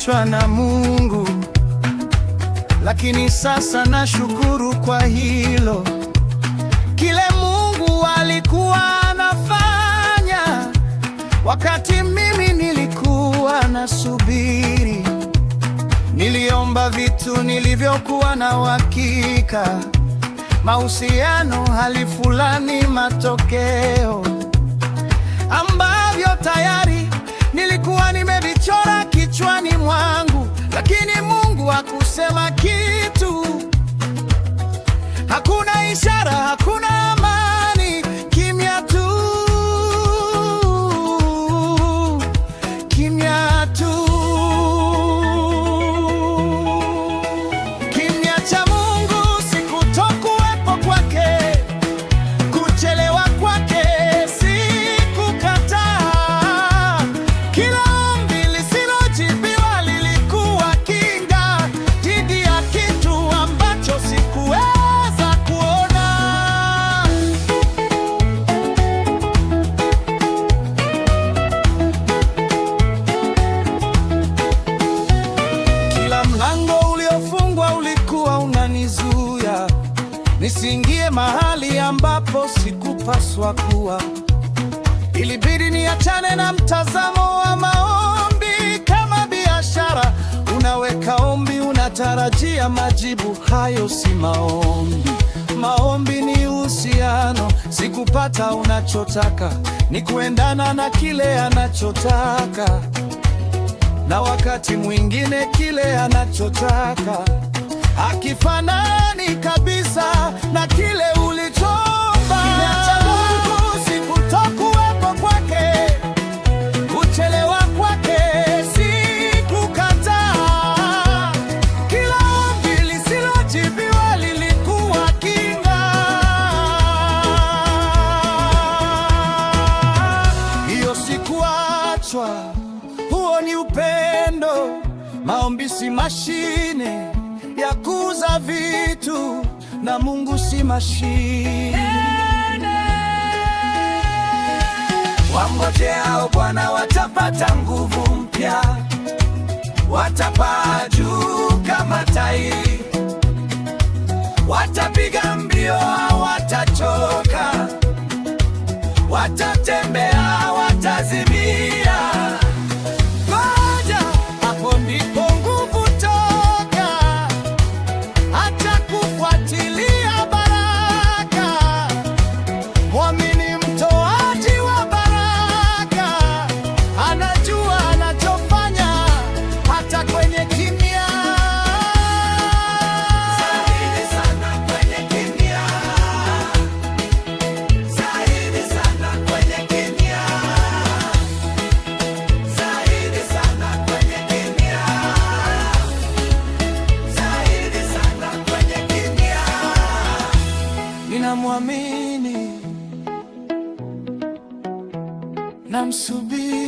niliachwa na Mungu, lakini sasa nashukuru kwa hilo. Kile Mungu alikuwa anafanya wakati mimi nilikuwa nasubiri. Niliomba vitu nilivyokuwa na uhakika, mahusiano, hali fulani, matokeo ambavyo tayari nilikuwa nimevichora kichwani mwangu, lakini Mungu hakusema kitu. Hakuna ishara, hakuna amani, kimya tu, kimya tu. Kimya cha Mungu si kutokuwepo kwake, kuchelewa kwake si kukataa. Kila ombi lisilojibiwa lilikuwa kinga dhidi ya kitu ambacho sikuweza kuona. Kila mlango uliofungwa ulikuwa unanizuia nisiingie mahali ambapo sikupaswa kuwa. Ilibidi niachane na mtazamo wa maombi kama biashara. Unaweka ombi, unatarajia majibu. Hayo si maombi. Maombi ni uhusiano. Sikupata unachotaka, ni kuendana na kile anachotaka, na wakati mwingine kile anachotaka hakifanani kabisa na kile ulichoomba. Kimya cha Mungu si kutokuwepo kwake, kuchelewa kwake si kukataa. Kila ombi lisilojibiwa lilikuwa kinga. Hiyo si kuachwa, huo ni upendo. Maombi si mashine ya kuuza vitu, na Mungu si mashine. Wangojeao Bwana watapata nguvu mpya, watapaa juu kama tai, watapiga mbio hawatachoka, watatembea watazimia. Ngoja, hapo ndipo nguvu toka, hata kufuatilia baraka. Mwamini mtoaji wa baraka, anajua anachofanya hata kwenye kimya. Zaidi sana kwenye kimya, zaidi sana kwenye kimya, zaidi sana kwenye kimya, zaidi sana kwenye kimya. Ninamwamini, namsubiri.